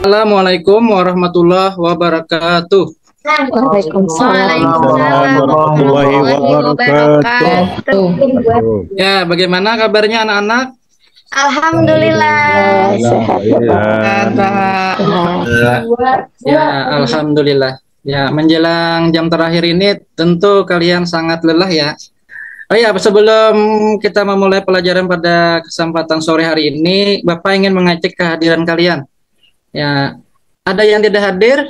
Assalamualaikum warahmatullahi wabarakatuh. Waalaikumsalam warahmatullahi wabarakatuh. Ya, bagaimana kabarnya anak-anak? Alhamdulillah. Sehat. Ya, alhamdulillah. Ya, menjelang jam terakhir ini tentu kalian sangat lelah ya. Oh ya, sebelum kita memulai pelajaran pada kesempatan sore hari ini, Bapak ingin mengecek kehadiran kalian. Ya, ada yang tidak hadir?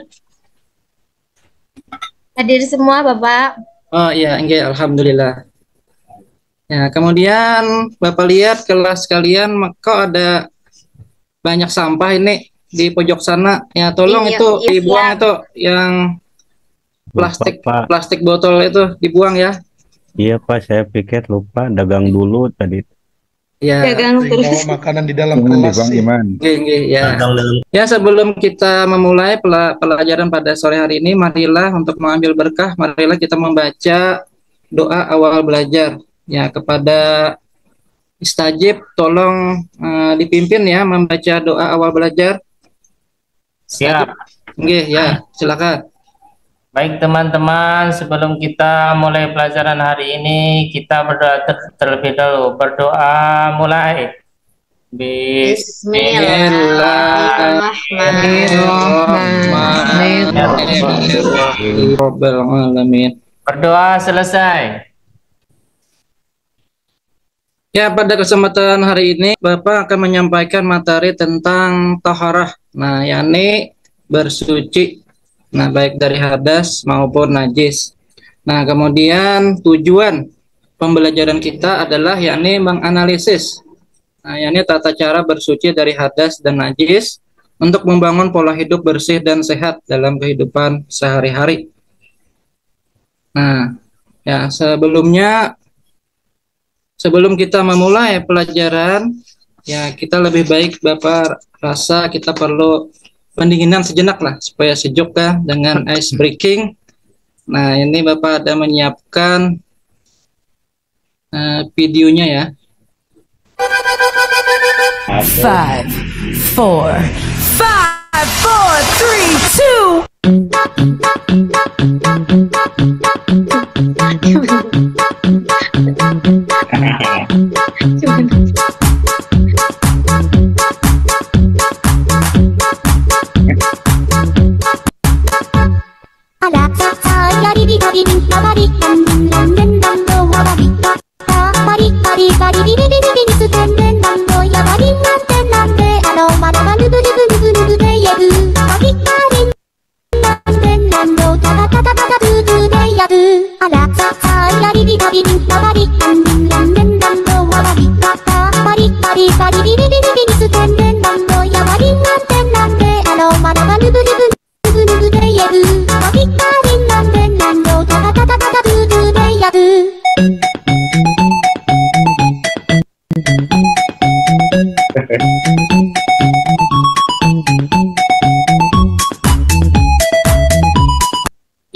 Hadir semua, Bapak. Oh iya, enggak, alhamdulillah. Ya, kemudian Bapak lihat kelas kalian, kok ada banyak sampah ini di pojok sana. Ya, tolong Iya, itu iya, dibuang siap. itu yang plastik Lupa, Pak. plastik botol itu dibuang ya. Iya Pak, saya pikir lupa dagang dulu tadi. Ya, Dagang terus. Bawa makanan di dalam kelas sih. ya. Ya, sebelum kita memulai pelajaran pada sore hari ini, marilah untuk mengambil berkah, marilah kita membaca doa awal belajar. Ya, kepada istajib, tolong dipimpin ya membaca doa awal belajar. Siap. Oke, ya, silakan. Baik teman-teman, sebelum kita mulai pelajaran hari ini, kita berdoa terlebih dahulu. Berdoa mulai. Bismillahirrahmanirrahim. Berdoa selesai. Ya, pada kesempatan hari ini Bapak akan menyampaikan materi tentang taharah. Nah, yakni bersuci. Nah, baik dari hadas maupun najis. Nah, kemudian tujuan pembelajaran kita adalah yakni menganalisis. Nah, yakni tata cara bersuci dari hadas dan najis untuk membangun pola hidup bersih dan sehat dalam kehidupan sehari-hari. Nah, ya sebelum kita memulai pelajaran, ya kita lebih baik Bapak rasa kita perlu pendinginan sejenak lah supaya sejuk kan dengan ice breaking. Nah, ini Bapak ada menyiapkan videonya ya. 5, 4, 5, 4, 3, 2.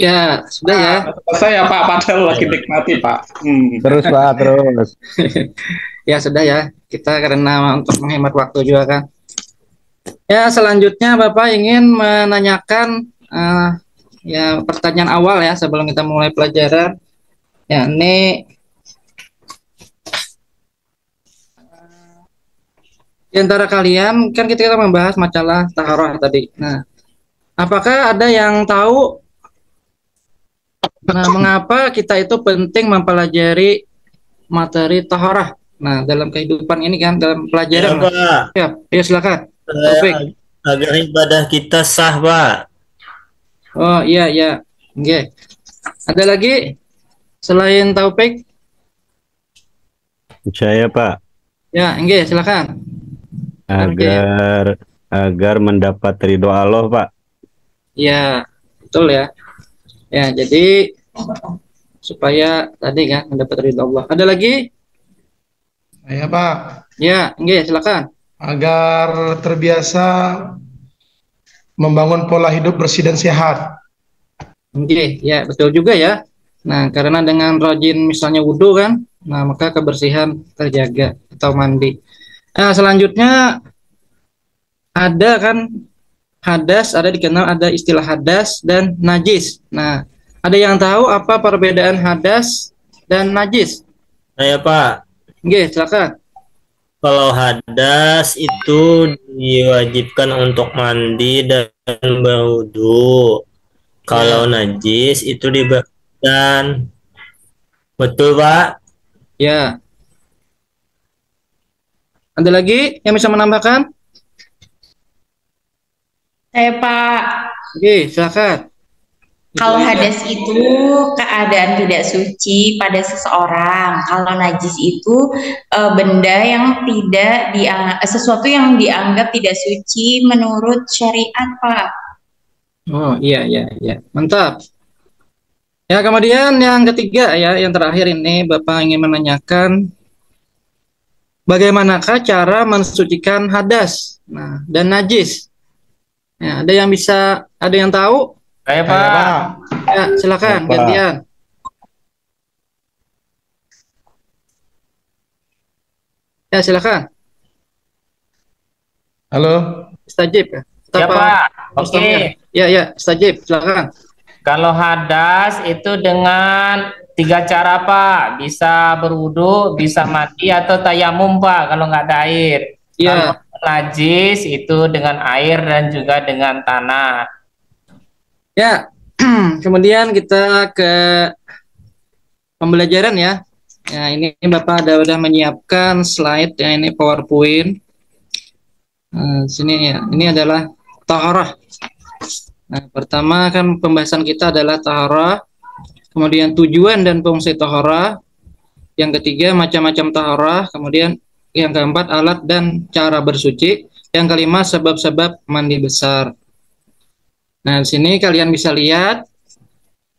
Ya, sudah ya. Saya Pak, padahal lagi nikmati Pak. Terus Pak, terus. Ya, sudah ya. Kita karena untuk menghemat waktu juga kan. Ya, selanjutnya Bapak ingin menanyakan ya pertanyaan awal ya sebelum kita mulai pelajaran. Ya, ini di antara kalian kan kita membahas masalah taharah tadi. Nah, apakah ada yang tahu mengapa kita itu penting mempelajari materi taharah? Nah, dalam kehidupan ini kan, dalam pelajaran. Ya, Pak. Ya, silakan. Taufik. Agar ibadah kita sah, Pak. Oh, iya, ya. Oke. Ada lagi selain Taufik? Saya Pak. Ya, oke, silakan. Agar mendapat ridho Allah, Pak. Ya, betul ya. Ya, jadi supaya tadi kan mendapat ridho Allah. Ada lagi? Ya Pak, Ya, oke, silakan. agar terbiasa membangun pola hidup bersih dan sehat. Oke, ya betul juga ya. Nah, karena dengan rajin misalnya wudhu kan, nah maka kebersihan terjaga atau mandi. Nah, selanjutnya ada kan hadas, ada dikenal ada istilah hadas dan najis. Nah, ada yang tahu apa perbedaan hadas dan najis? Saya Pak, Oke, silakan. kalau hadas itu diwajibkan untuk mandi dan berwudu. Kalau najis itu dibersihkan. Betul Pak? Ya. Ada lagi yang bisa menambahkan? Saya Pak, Oke, silakan. kalau hadas itu keadaan tidak suci pada seseorang. Kalau najis itu benda yang tidak sesuatu yang dianggap tidak suci menurut syariat, Pak. Oh, iya, iya, iya. Mantap. Ya, kemudian yang ketiga ya, yang terakhir ini Bapak ingin menanyakan bagaimanakah cara mensucikan hadas, nah, dan najis. Ya, ada yang tahu? Saya Saya Pak. Pak. Ya, silakan Bapak. gantian. Ya, silakan. Halo. Istajib ya. Ya Apa? Pak. Ustaznya? Oke. Ya, ya, istajib, silakan. Kalau hadas itu dengan 3 cara Pak, bisa berwudu, bisa mandi atau tayamum Pak kalau nggak ada air. Kalau Ya, najis itu dengan air dan juga dengan tanah. ya. Kemudian kita ke pembelajaran ya. Ya, ini Bapak udah menyiapkan slide ya, ini PowerPoint. Sini ya, ini adalah taharah. Nah, pertama kan pembahasan kita adalah taharah, kemudian tujuan dan fungsi taharah, yang ketiga macam-macam taharah, kemudian yang keempat alat dan cara bersuci, yang kelima sebab-sebab mandi besar. Nah, di sini kalian bisa lihat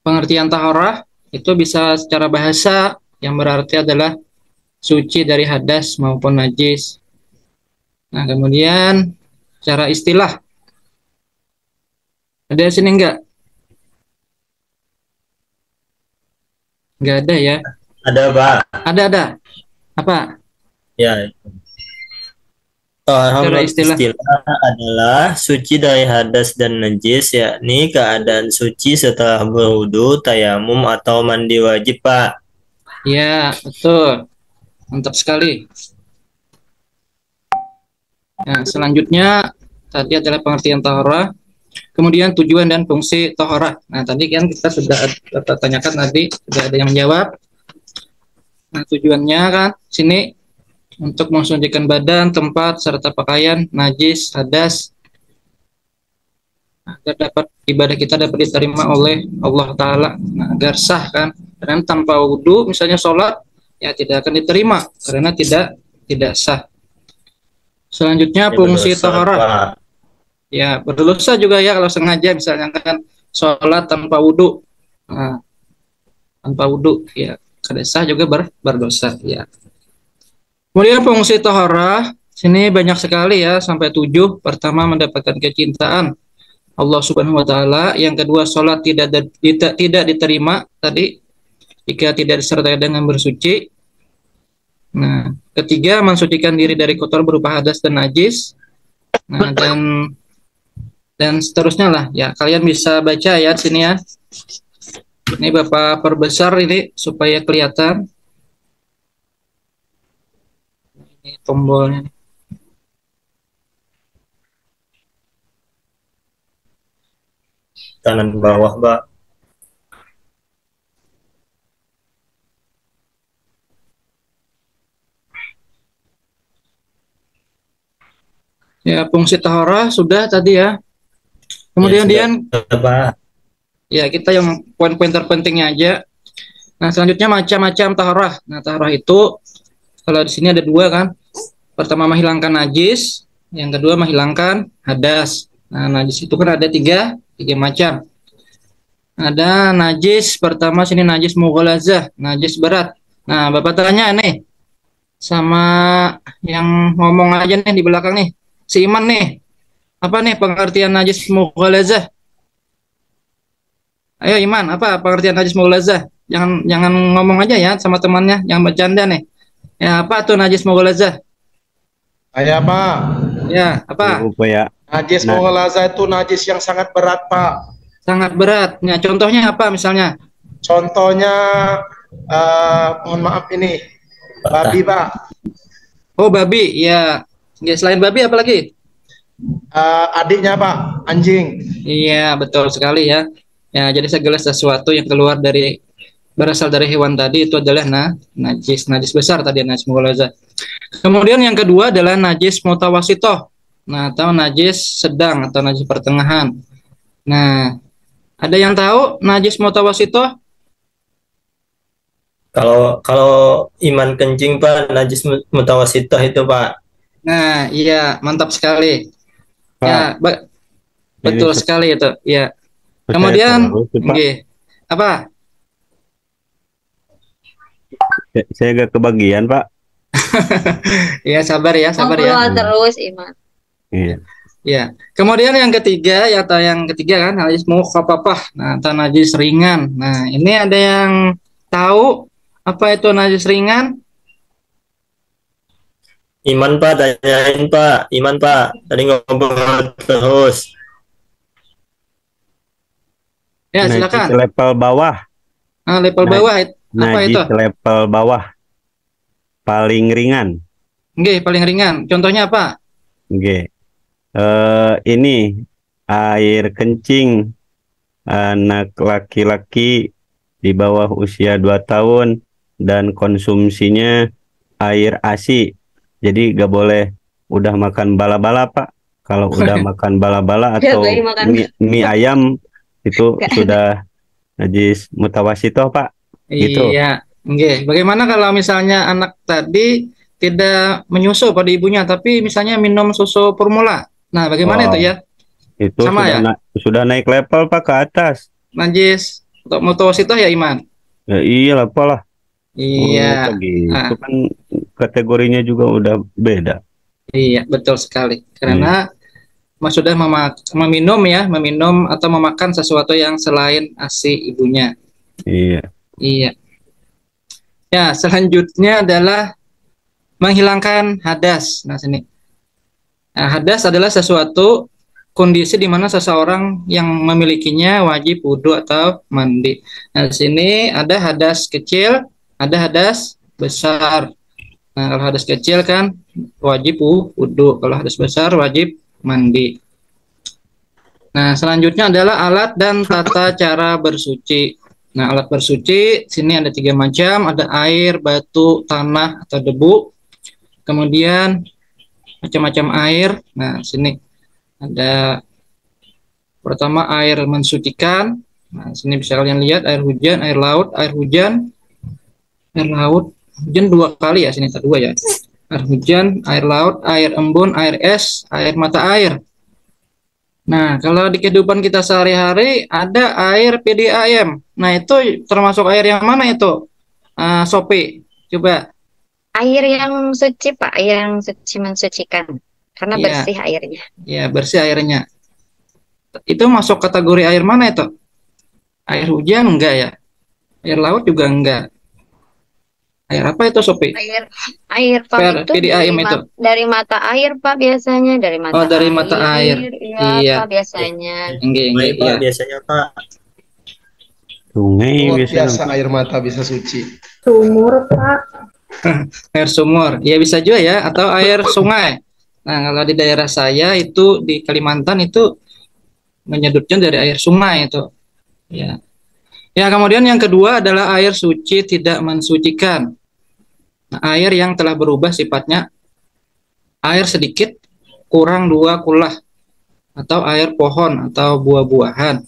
pengertian taharah itu bisa secara bahasa yang berarti adalah suci dari hadas maupun najis. Nah, kemudian secara istilah ada di sini enggak? Enggak ada ya? Ada Pak. Ada. Apa? Ya. Taharah Secara menurut istilah. istilah adalah suci dari hadas dan najis, yakni keadaan suci setelah berwudu, tayamum atau mandi wajib Pak. Ya, betul. Mantap sekali. Nah, selanjutnya tadi adalah pengertian taharah. Kemudian tujuan dan fungsi taharah. Nah, tadi kan kita sudah tanyakan tadi, sudah ada yang menjawab. Nah, tujuannya kan sini untuk mensucikan badan, tempat, serta pakaian, najis, hadas, agar dapat ibadah kita dapat diterima oleh Allah Ta'ala. Nah, agar sah kan, karena tanpa wudhu misalnya sholat ya tidak akan diterima karena tidak sah. Selanjutnya Ya, fungsi berdosa, taharah. Pak. Ya, berdosa juga ya kalau sengaja misalnya kan sholat tanpa wudhu. Nah, tanpa wudhu ya kada sah juga berdosa ya. Kemudian fungsi taharah sini banyak sekali ya, sampai 7. Pertama, mendapatkan kecintaan Allah Subhanahu wa taala. Yang kedua, sholat tidak diterima tadi jika tidak disertai dengan bersuci. Nah, ketiga, mensucikan diri dari kotor berupa hadas dan najis. Nah, dan seterusnya lah ya. Kalian bisa baca ya di sini ya. Ini Bapak perbesar ini supaya kelihatan. Ini tombolnya. Kanan bawah Pak. Ya, fungsi taharah sudah tadi ya. Kemudian Ya, sudah, Pak. ya kita yang poin-poin terpentingnya aja. Nah, selanjutnya macam-macam taharah. Nah, taharah itu kalau di sini ada 2 kan. Pertama menghilangkan najis, yang kedua menghilangkan hadas. Nah, najis itu kan ada tiga macam. Ada najis pertama sini najis mughalazah, najis berat. Nah, Bapak tanya nih sama yang ngomong aja nih di belakang nih, si Iman nih. Apa nih pengertian najis mughalazah? Ayo Iman, apa pengertian najis mughalazah? Jangan ngomong aja ya sama temannya yang bercanda nih. Ya, apa tuh najis mughalazah? Saya Pak. Ya, apa? Lupa ya. Najis Nah. mughalazah itu najis yang sangat berat, Pak. Sangat berat. Nah, contohnya apa misalnya? Contohnya, mohon maaf ini, babi, Pak. Oh, babi. Ya. Ya, selain babi apa lagi? Adiknya, Pak, anjing. Iya, betul sekali ya. Ya, jadi segala sesuatu yang keluar dari berasal dari hewan tadi itu adalah najis, najis besar tadi, najis mughalazah. Kemudian yang kedua adalah najis mutawasitoh. Nah, atau najis sedang atau najis pertengahan. Nah, ada yang tahu najis mutawasitoh? Kalau kalau iman kencing Pak, najis mutawasithah itu Pak. Nah, iya, mantap sekali. Pak, Ya, betul ini sekali itu. Ya. saya Kemudian, terlalu sih, Pak. nggih. Apa? Saya gak kebagian, Pak. Ya, sabar ya, sabar ya. Ngobrol terus Iman. Iya. Ya. Kemudian yang ketiga ya, atau yang ketiga kan najis mukhafafah. Nah, atau najis ringan. Nah, ini ada yang tahu apa itu najis ringan? Iman Pak, tanyain Pak. Iman Pak, tadi ngobrol terus. Ya, Najis silakan. level bawah. Nah, level bawah apa Najis itu? level bawah. Paling ringan. Nggih, paling ringan. Contohnya apa? Oke. Ini air kencing anak laki-laki di bawah usia 2 tahun dan konsumsinya air ASI. Jadi gak boleh udah makan bala-bala, Pak. Kalau udah makan bala-bala Gak atau boleh makan. mie ayam itu sudah najis mutawasitoh, Pak. Gitu. Iya, nggih. Bagaimana kalau misalnya anak tadi tidak menyusu pada ibunya, tapi misalnya minum susu formula? Nah, bagaimana itu ya? Itu Sama sudah ya? sudah naik level, Pak, ke atas. Najis untuk mutawasitoh ya, Iman? Ya iyalah, Pak lah. Iya. Oh, gitu Ah. kan kategorinya juga udah beda. Iya, betul sekali. Karena sudah meminum ya, meminum atau memakan sesuatu yang selain ASI ibunya. Iya. Iya. Ya, selanjutnya adalah menghilangkan hadas. Nah, sini. Nah, hadas adalah sesuatu kondisi di mana seseorang yang memilikinya wajib wudhu atau mandi. Nah, di sini ada hadas kecil, ada hadas besar. Nah, kalau hadas kecil kan wajib wudhu, kalau hadas besar wajib mandi. Nah, selanjutnya adalah alat dan tata cara bersuci. Nah, alat bersuci sini ada 3 macam, ada air, batu, tanah atau debu. Kemudian macam-macam air. Nah, sini ada pertama air mensucikan. Nah, sini bisa kalian lihat air hujan, air laut, air hujan, air laut. Hujan 2 kali ya, sini ada 2 ya. Air hujan, air laut, air embun, air es, air mata air. Nah, kalau di kehidupan kita sehari-hari ada air PDAM. Nah, itu termasuk air yang mana itu? Sopi, coba. Air yang suci Pak, air yang suci mensucikan. Karena Iya. bersih airnya. Ya, bersih airnya. Itu masuk kategori air mana itu? Air hujan enggak ya? Air laut juga enggak. Air apa itu, Sopi? Air Pak itu PDAM itu. dari mata air Pak biasanya, dari mata Oh, dari mata air. Iya. Pak biasanya. Enggak, Baik Pak, iya. biasanya Pak. Sungai Luar biasanya. biasa air mata bisa suci. Sumur, Pak. Air sumur. Ya bisa juga ya, atau air sungai. Nah, kalau di daerah saya itu di Kalimantan itu menyedutnya dari air sungai itu. Ya. Ya, kemudian yang kedua adalah air suci tidak mensucikan. Nah, air yang telah berubah sifatnya air sedikit kurang 2 kulah atau air pohon atau buah-buahan.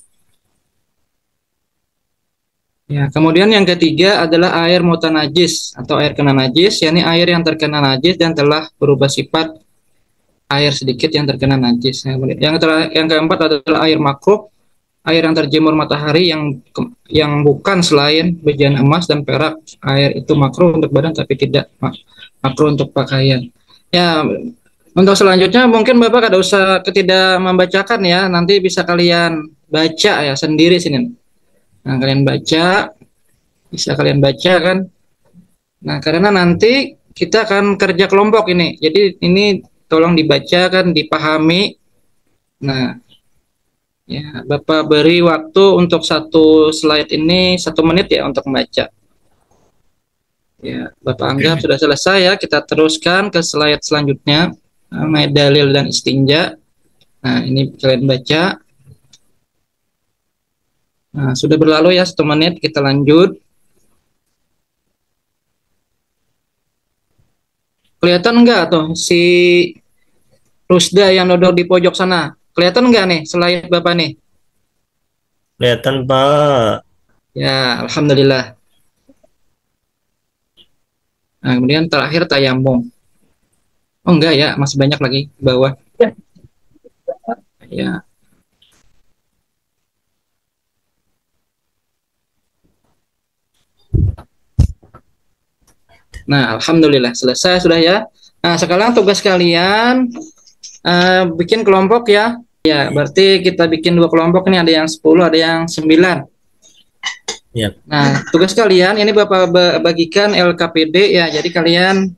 Ya, kemudian yang ketiga adalah air mutanajis atau air kena najis, yakni air yang terkena najis dan telah berubah sifat air sedikit yang terkena najis. Yang keempat adalah air makruh, air yang terjemur matahari yang bukan selain bejana emas dan perak. Air itu makruh untuk badan tapi tidak makruh untuk pakaian. Ya, untuk selanjutnya mungkin Bapak tidak usah tidak membacakan ya, nanti bisa kalian baca ya sendiri sini. Nah, kalian baca, bisa kalian baca kan. Nah, karena nanti kita akan kerja kelompok ini. Jadi ini tolong dibaca kan, dipahami. Nah, ya Bapak beri waktu untuk satu slide ini 1 menit ya untuk membaca. Ya, Bapak anggap sudah selesai ya. Kita teruskan ke slide selanjutnya, dalil dan istinja. Nah, ini kalian baca. Nah, sudah berlalu ya 1 menit, kita lanjut. Kelihatan enggak tuh si Rusda yang duduk di pojok sana? Kelihatan enggak nih slide Bapak nih? Kelihatan, Pak. Ya, alhamdulillah. Nah, kemudian terakhir tayamum. Oh enggak ya, masih banyak lagi di bawah. Ya. Nah, alhamdulillah selesai sudah ya. Nah, sekarang tugas kalian bikin kelompok ya. Ya, berarti kita bikin 2 kelompok nih, ada yang 10, ada yang 9. Ya. Nah, tugas kalian ini Bapak bagikan LKPD ya. Jadi kalian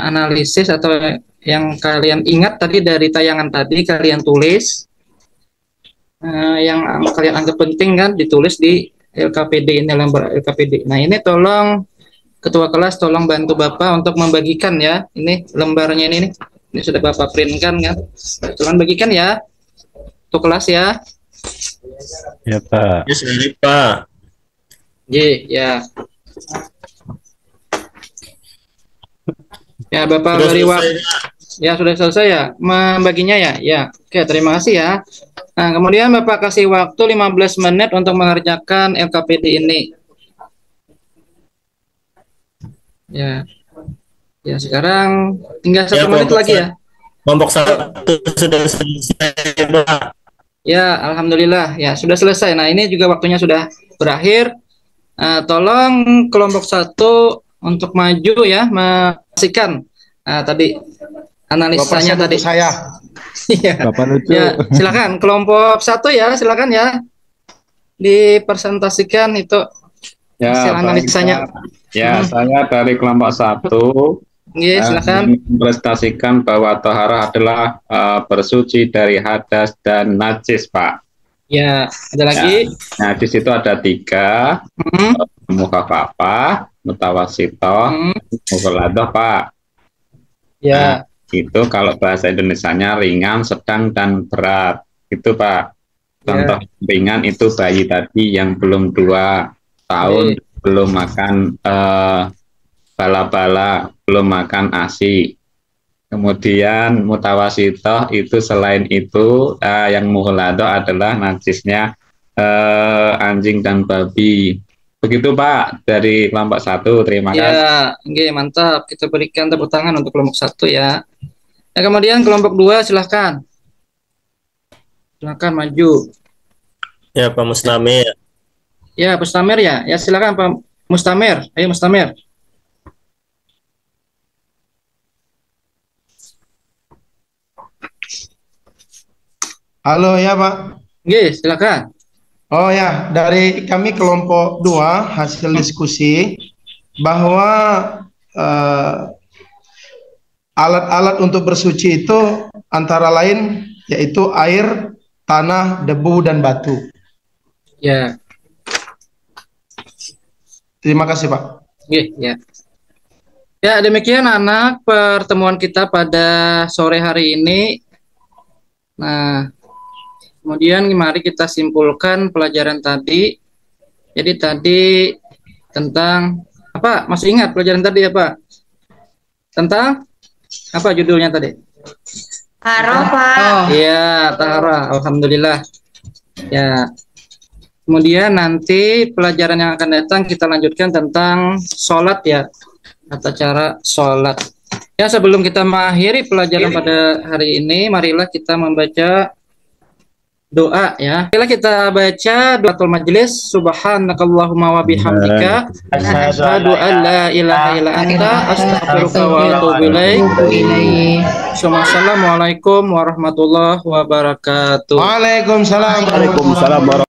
analisis atau yang kalian ingat tadi dari tayangan tadi kalian tulis. Yang kalian anggap penting kan ditulis di LKPD ini, lembar LKPD. Nah, ini tolong Ketua kelas tolong bantu Bapak untuk membagikan ya. Ini lembarnya ini nih. Ini sudah Bapak printkan kan. Tolong bagikan ya. Untuk kelas ya. Ya, Pak. Ya, sudah, Pak. Ya. Ya, Bapak Sudah beri selesai, waktu. Ya, sudah selesai ya membaginya ya. Ya. Oke, terima kasih ya. Nah, kemudian Bapak kasih waktu 15 menit untuk mengerjakan LKPD ini. Ya. Ya, sekarang tinggal 1 menit lagi ya. Kelompok 1 sudah selesai, Pak. Ya, alhamdulillah. Ya, sudah selesai. Nah, ini juga waktunya sudah berakhir. Tolong kelompok 1 untuk maju ya, memastikan tadi analisanya tadi. Saya. Iya. Bapak lucu. Ya, silakan kelompok 1 ya, silakan ya. Dipresentasikan itu Ya, hasil analisanya. Ya, saya dari kelompok 1. Iya, silakan. Mempresentasikan bahwa toharah adalah bersuci dari hadas dan najis, Pak. Ya, ada lagi. Nah, di situ ada 3, mukhafafah, mutawasitoh, mughaladah, Pak. Ya. Itu kalau bahasa Indonesianya ringan, sedang, dan berat. Itu, Pak. Contoh ringan itu bayi tadi yang belum 2 tahun, belum makan bala-bala, belum makan ASI. Kemudian mutawasitoh itu selain itu yang mughaladah adalah najisnya anjing dan babi. Begitu Pak dari kelompok 1. Terima kasih. Ya, mantap. Kita berikan tepuk tangan untuk kelompok 1 ya. Nah, kemudian kelompok 2 silahkan. Silahkan maju. Ya, Pak Mustamir. Ya, Mustamir ya. Ya, silakan Pak Mustamir. Ayo Mustamir. Halo ya Pak. Oke, silakan. Oh ya, dari kami kelompok 2 hasil diskusi bahwa alat-alat untuk bersuci itu antara lain yaitu air, tanah, debu, dan batu. Ya. Terima kasih Pak. Oke, ya. Ya, demikian anak pertemuan kita pada sore hari ini. Nah, kemudian mari kita simpulkan pelajaran tadi. Jadi tadi tentang apa? Masih ingat pelajaran tadi apa? Tentang apa judulnya tadi? Taharah, Pak. Oh, iya, taharah. Alhamdulillah. Ya. Kemudian nanti pelajaran yang akan datang kita lanjutkan tentang sholat ya, tata cara sholat. Ya, sebelum kita mengakhiri pelajaran pada hari ini, marilah kita membaca doa ya. Marilah kita baca doatul majlis. Subhanakallahumma wa bihamdika asyhadu an la ilaha illa anta astaghfiruka wa atubu ilaik. Assalamualaikum warahmatullahi wabarakatuh. Waalaikumsalam. Waalaikumsalam warahmatullahi